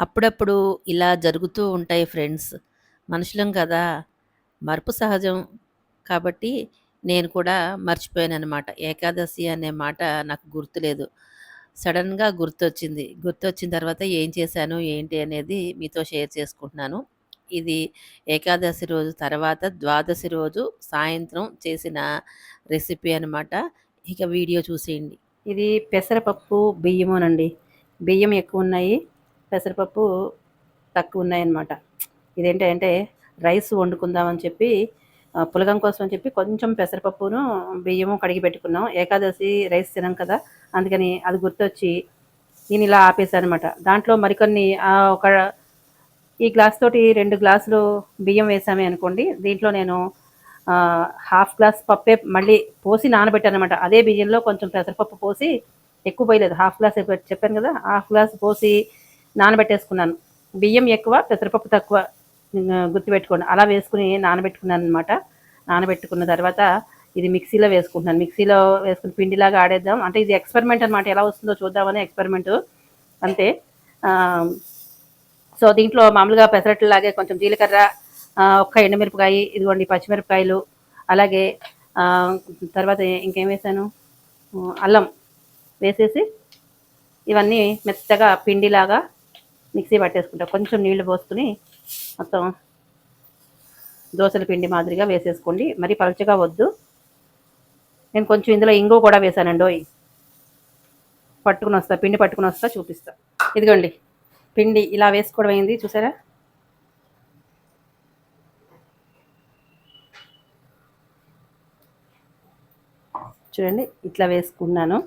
అప్పుడప్పుడు ఇలా జరుగుతూ ఉంటాయి ఫ్రెండ్స్. మనుషులం కదా! మరుపు సహజం. కాబట్టి నేను కూడా మర్చిపోయాననమాట. ఏకాదశి అనే మాట నాకు గుర్తులేదు. సడెన్‌గా గుర్తొచ్చింది. గుర్తొచ్చిన తర్వాత ఏం చేశాను, ఏంటి అనేది మీతో షేర్ చేసుకుంటున్నాను. ఇది ఏకాదశి రోజు తర్వాత ద్వాదశి రోజు సాయంత్రం చేసిన రెసిపీ అనమాట. ఇక వీడియో చూసేయండి. ఇది పెసరపప్పు, బియ్యమోనండి. బియ్యం ఎక్కువున్నాయి. పెసరపప్పు తక్కువున్నాయన్నమాట. ఇదేంటంటే రైస్ వండుకుందామని చెప్పి పులగం కోసం అని చెప్పి కొంచెం పెసరపప్పును, బియ్యము కడిగి పెట్టుకున్నాం. ఏకాదశి రైస్ తినం కదా! అందుకని అది గుర్తొచ్చి నేనిలా ఆపేసాననమాట. దాంట్లో మరికొన్ని ఒక ఈ గ్లాస్ తోటి 2 గ్లాసులు బియ్యం వేసామే అనుకోండి. దీంట్లో నేను హాఫ్ గ్లాస్ పప్పే మళ్ళీ పోసి నానబెట్టాననమాట. అదే బియ్యంలో కొంచెం పెసరపప్పు పోసి ఎక్కువ పోయలేదు. హాఫ్ గ్లాస్ చెప్పాను కదా! హాఫ్ గ్లాస్ పోసి నానబెట్టేసుకున్నాను. బియ్యం ఎక్కువ, పెసరపప్పు తక్కువ గుర్తుపెట్టుకోండి. అలా వేసుకుని నానబెట్టుకున్నాననమాట. నానబెట్టుకున్న తర్వాత ఇది మిక్సీలో వేసుకుంటున్నాను. మిక్సీలో వేసుకుని పిండిలాగా ఆడేద్దాం. అంటే ఇది ఎక్స్పెరిమెంట్ అనమాట. ఎలా వస్తుందో చూద్దామని ఎక్స్పెరిమెంటు అంతే. సో దీంట్లో మామూలుగా పెసరట్లులాగే కొంచెం జీలకర్ర, ఒక్క ఎండుమిరపకాయ, ఇదిగోండి పచ్చిమిరపకాయలు, అలాగే తర్వాత ఇంకేం వేసాను, అల్లం వేసేసి ఇవన్నీ మెత్తగా పిండిలాగా మిక్సీ పట్టేసుకుంటా. కొంచెం నీళ్లు పోసుకుని మొత్తం దోశల పిండి మాదిరిగా వేసేసుకోండి. మరి పలుచగా వద్దు. నేను కొంచెం ఇందులో ఇంగువ కూడా వేసానండోయ్. పిండి పట్టుకుని వస్తా చూపిస్తా. ఇదిగోండి పిండి ఇలా వేసుకోవడం అయింది చూసారా. చూడండి ఇట్లా వేసుకున్నాను.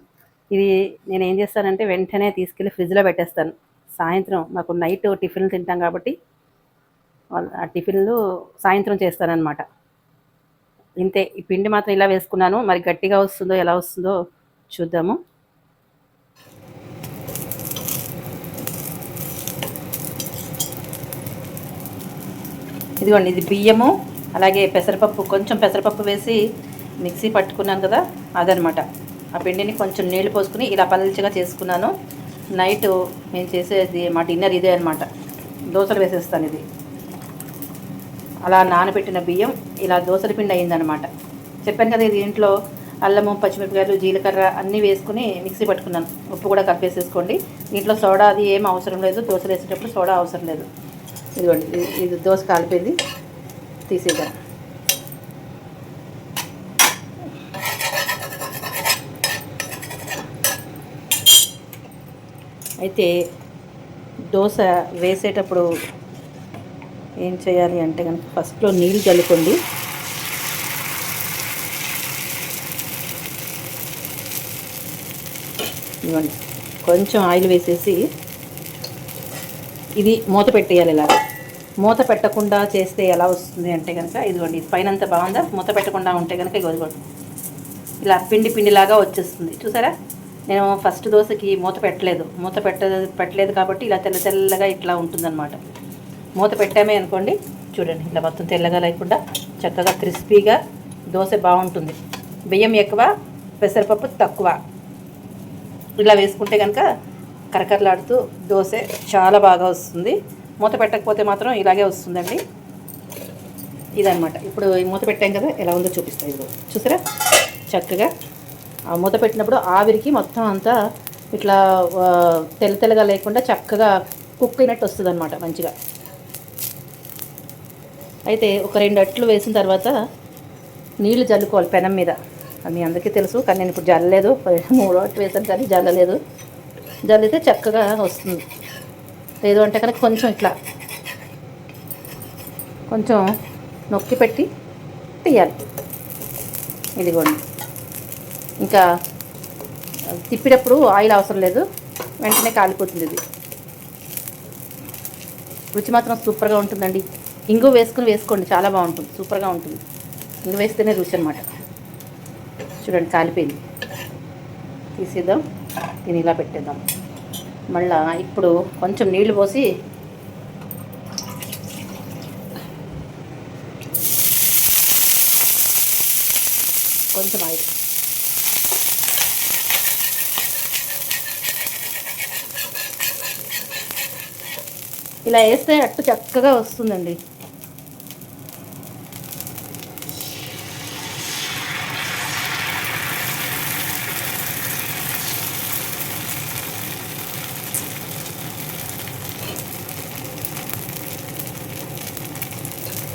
ఇది నేను ఏం చేస్తానంటే వెంటనే తీసుకెళ్ళి ఫ్రిడ్జ్లో పెట్టేస్తాను. సాయంత్రం మాకు నైట్ టిఫిన్లు తింటాం కాబట్టి ఆ టిఫిన్లు సాయంత్రం చేస్తానన్నమాట. ఇంతే. ఈ పిండి మాత్రం ఇలా వేసుకున్నాను. మరి గట్టిగా వస్తుందో ఎలా వస్తుందో చూద్దాము. ఇదిగోండి ఇది బియ్యము, అలాగే పెసరపప్పు, కొంచెం పెసరపప్పు వేసి మిక్సీ పట్టుకున్నాను కదా, అదనమాట. ఆ పిండిని కొంచెం నీళ్లు పోసుకుని ఇలా పల్చగా చేసుకున్నాను. నైట్ నేను చేసేది మా డిన్నర్ ఇదే అనమాట. దోశలు వేసేస్తాను ఇది. అలా నానబెట్టిన బియ్యం ఇలా దోశల పిండి అయిందనమాట. చెప్పాను కదా, ఇది ఇంట్లో అల్లము, పచ్చిమిరపకాయలు, జీలకర్ర అన్నీ వేసుకుని మిక్సీ పట్టుకున్నాను. ఉప్పు కూడా కలిపేసేసుకోండి. దీంట్లో సోడా అది ఏం అవసరం లేదు. దోశలు వేసేటప్పుడు సోడా అవసరం లేదు. ఇదిగోండి ఇది దోశ కాలిపోయింది, తీసేద్దాం. అయితే దోశ వేసేటప్పుడు ఏం చేయాలి అంటే కనుక ఫస్ట్లో నీళ్ళు చల్లుకోండి. ఇవ్వండి కొంచెం ఆయిల్ వేసేసి ఇది మూత పెట్టేయాలి. ఇలా మూత పెట్టకుండా చేస్తే ఎలా వస్తుంది అంటే కనుక ఇదిగోండి పైన అంతా బాగుందా. మూత పెట్టకుండా ఉంటే కనుక ఇదిగోండి ఇలా పిండి పిండిలాగా వచ్చేస్తుంది చూసారా. నేను ఫస్ట్ దోశకి మూత పెట్టలేదు కాబట్టి ఇలా తెల్ల తెల్లగా ఇట్లా ఉంటుందన్నమాట. మూత పెట్టామే అనుకోండి, చూడండి ఇలా మొత్తం తెల్లగా లేకుండా చక్కగా క్రిస్పీగా దోశ బాగుంటుంది. బియ్యం ఎక్కువ, పెసరపప్పు తక్కువ ఇలా వేసుకుంటే కనుక కరకరలాడుతూ దోశ చాలా బాగా వస్తుంది. మూత పెట్టకపోతే మాత్రం ఇలాగే వస్తుందండి. ఇదనమాట. ఇప్పుడు ఈ మూత పెట్టాం కదా, ఎలా ఉందో చూపిస్తాను. ఇది చూసారా చక్కగా ఆ మూత పెట్టినప్పుడు ఆవిరికి మొత్తం అంతా ఇట్లా తెల్ల తెల్లగా లేకుండా చక్కగా కుక్ అయినట్టు వస్తుంది అనమాట మంచిగా. అయితే ఒక 2 అట్లు వేసిన తర్వాత నీళ్లు జల్లుకోవాలి పెనం మీద. అది మీ అందరికీ తెలుసు, కానీ నేను ఇప్పుడు జల్లలేదు. 3 అట్లు వేసాను కానీ జల్లలేదు. జల్లితే చక్కగా వస్తుంది. లేదు అంటే కనుక కొంచెం ఇట్లా కొంచెం నొక్కి పెట్టి తీయాలి. ఇదిగోండి. ఇంకా తిప్పినప్పుడు ఆయిల్ అవసరం లేదు, వెంటనే కాలిపోతుంది. ఇది రుచి మాత్రం సూపర్గా ఉంటుందండి. ఇంగు వేసుకోండి, చాలా బాగుంటుంది, సూపర్గా ఉంటుంది. ఇంగు వేస్తేనే రుచి అనమాట. చూడండి కాలిపోయింది. తీసేద్దాం, దీన్ని ఇలా పెట్టేద్దాం. మళ్ళా ఇప్పుడు కొంచెం నీళ్లు పోసి కొంచెం ఆయిల్ ఇలా వేస్తే అట్టు చక్కగా వస్తుందండి.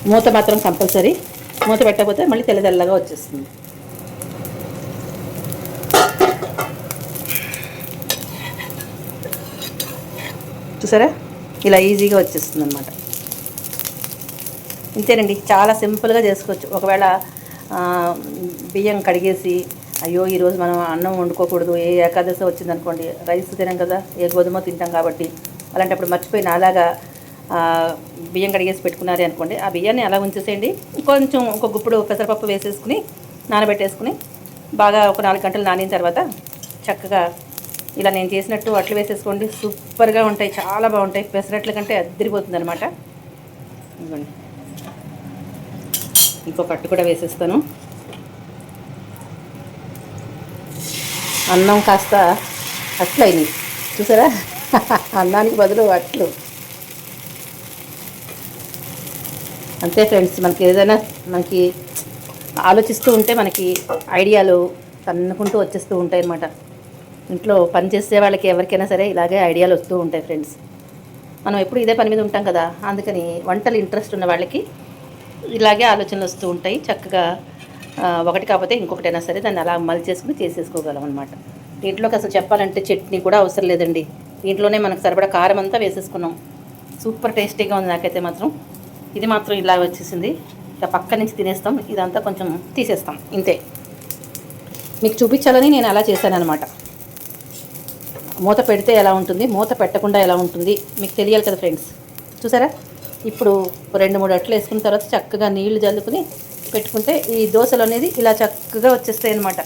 మూత మాత్రం కంపల్సరీ, మూత పెట్టకపోతే మళ్ళీ తెల్ల తెల్లగా వచ్చేస్తుంది. చూసారా, ఇలా ఈజీగా వచ్చేస్తుంది అనమాట. ఇంతేనండి, చాలా సింపుల్గా చేసుకోవచ్చు. ఒకవేళ బియ్యం కడిగేసి అయ్యో ఈరోజు మనం అన్నం వండుకోకూడదు, ఏ ఏకాదశి వచ్చిందనుకోండి, రైస్ తినాం కదా, ఏ గోధుమ తింటాం కాబట్టి, అలాంటప్పుడు మర్చిపోయిన అలాగా బియ్యం కడిగేసి పెట్టుకున్నారే అనుకోండి, ఆ బియ్యాన్ని అలా ఉంచేసేయండి. కొంచెం ఒక గుప్పుడు పెసరపప్పు వేసేసుకుని నానబెట్టేసుకుని బాగా ఒక 4 గంటలు నానిన తర్వాత చక్కగా ఇలా నేను చేసినట్టు అట్లు వేసేసుకోండి. సూపర్గా ఉంటాయి, చాలా బాగుంటాయి. పెసరట్ల కంటే అద్దరిపోతుంది అనమాట. ఇవ్వండి, ఇంకొక అట్టు కూడా వేసేస్తాను. అన్నం కాస్త అట్లు అయినాయి చూసారా, అన్నానికి బదులు అట్లు. అంతే ఫ్రెండ్స్, మనకి ఆలోచిస్తూ ఉంటే మనకి ఐడియాలు తన్నుకుంటూ వచ్చేస్తూ ఉంటాయి అన్నమాట. ఇంట్లో పని చేసే వాళ్ళకి ఎవరికైనా సరే ఇలాగే ఐడియాలు వస్తూ ఉంటాయి ఫ్రెండ్స్. మనం ఎప్పుడు ఇదే పని మీద ఉంటాం కదా, అందుకని వంటలు ఇంట్రెస్ట్ ఉన్న వాళ్ళకి ఇలాగే ఆలోచనలు వస్తూ ఉంటాయి. చక్కగా ఒకటి కాకపోతే ఇంకొకటైనా సరే దాన్ని అలా అమలు చేసుకుని చేసేసుకోగలం అనమాట. దీంట్లోకి అసలు చెప్పాలంటే చట్నీ కూడా అవసరం లేదండి. దీంట్లోనే మనకు సరిపడా కారం అంతా వేసేసుకున్నాం. సూపర్ టేస్టీగా ఉంది నాకైతే మాత్రం. ఇది మాత్రం ఇలా వచ్చేసింది. ఇక పక్క నుంచి తినేస్తాం, ఇదంతా కొంచెం తీసేస్తాం. ఇంతే, మీకు చూపించాలని నేను అలా చేశాను అనమాట. మూత పెడితే ఎలా ఉంటుంది, మూత పెట్టకుండా ఎలా ఉంటుంది మీకు తెలియాలి కదా ఫ్రెండ్స్. చూసారా, ఇప్పుడు 2-3 అట్లు వేసుకున్న తర్వాత చక్కగా నీళ్లు జల్లుకుని పెట్టుకుంటే ఈ దోశలు అనేది ఇలా చక్కగా వచ్చేస్తాయి అనమాట.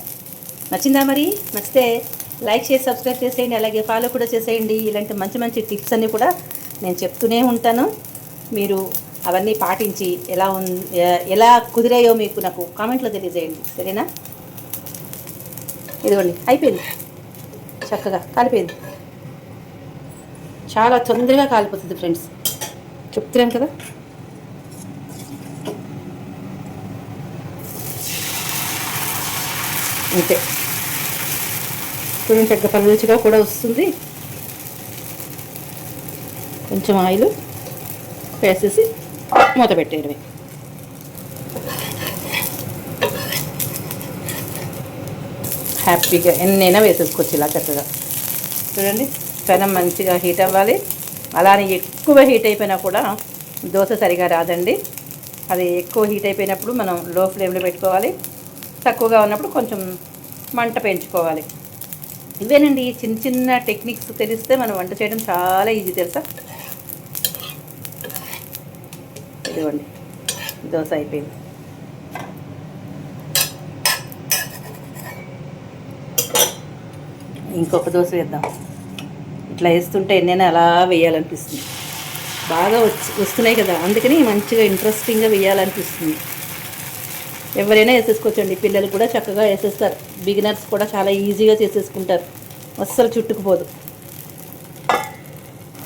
నచ్చిందా మరి? నచ్చితే లైక్ చేసి సబ్స్క్రైబ్ చేసేయండి, అలాగే ఫాలో కూడా చేసేయండి. ఇలాంటి మంచి మంచి టిప్స్ అన్నీ కూడా నేను చెప్తూనే ఉంటాను. మీరు అవన్నీ పాటించి ఎలా కుదిరాయో మీకు నాకు కామెంట్లో తెలియజేయండి, సరేనా? ఇదిగోండి, అయిపోయింది, చక్కగా కాలిపోయింది. చాలా తొందరగా కాలిపోతుంది ఫ్రెండ్స్, చెప్తున్నాను కదా. అంతే, కొంచెం చక్కగా పలుచగా కూడా వస్తుంది. కొంచెం ఆయిల్ వేసేసి మూత పెట్టేయడమే. హ్యాపీగా ఎన్నైనా వేసేసుకోవచ్చు ఇలా చక్కగా. చూడండి, పెనం మంచిగా హీట్ అవ్వాలి. అలానే ఎక్కువ హీట్ అయిపోయినా కూడా దోశ సరిగా రాదండి. అది ఎక్కువ హీట్ అయిపోయినప్పుడు మనం లో ఫ్లేమ్లో పెట్టుకోవాలి, తక్కువగా ఉన్నప్పుడు కొంచెం మంట పెంచుకోవాలి. ఇవేనండి చిన్న చిన్న టెక్నిక్స్ తెలిస్తే మనం వంట చేయడం చాలా ఈజీ తెలుసా. ఇదిగోండి, దోశ అయిపోయింది. ఇంకొక దోశ వేద్దాం. ఇట్లా వేస్తుంటే ఎన్నైనా అలా వేయాలనిపిస్తుంది. బాగా వస్తున్నాయి కదా, అందుకని మంచిగా ఇంట్రెస్టింగ్గా వేయాలనిపిస్తుంది. ఎవరైనా వేసేసుకోవచ్చండి, పిల్లలు కూడా చక్కగా వేసేస్తారు. బిగినర్స్ కూడా చాలా ఈజీగా చేసేసుకుంటారు, అస్సలు చుట్టుకుపోదు.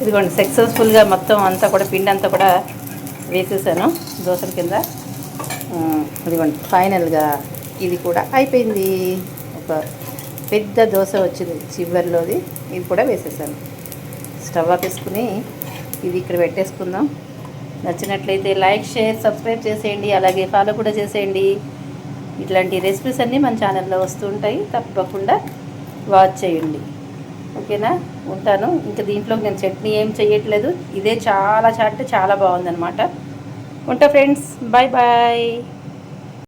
ఇదిగోండి, సక్సెస్ఫుల్గా మొత్తం అంతా కూడా పిండి అంతా కూడా వేసేసాను దోశల కింద. ఇదిగోండి, ఫైనల్గా ఇది కూడా అయిపోయింది. ఒక పెద్ద దోశ వచ్చింది చివరిలోది, ఇది కూడా వేసేసాను. స్టవ్ ఆపేసుకుని ఇది ఇక్కడ పెట్టేసుకుందాం. నచ్చినట్లయితే లైక్, షేర్, సబ్స్క్రైబ్ చేసేయండి, అలాగే ఫాలో కూడా చేసేయండి. ఇట్లాంటి రెసిపీస్ అన్నీ మన ఛానల్లో వస్తూ ఉంటాయి, తప్పకుండా వాచ్ చేయండి. ఓకేనా, ఉంటాను. ఇంకా దీంట్లో నేను చట్నీ ఏం చేయట్లేదు, ఇదే చాలా చాలా బాగుందన్నమాట. ఉంటా ఫ్రెండ్స్, బాయ్ బాయ్.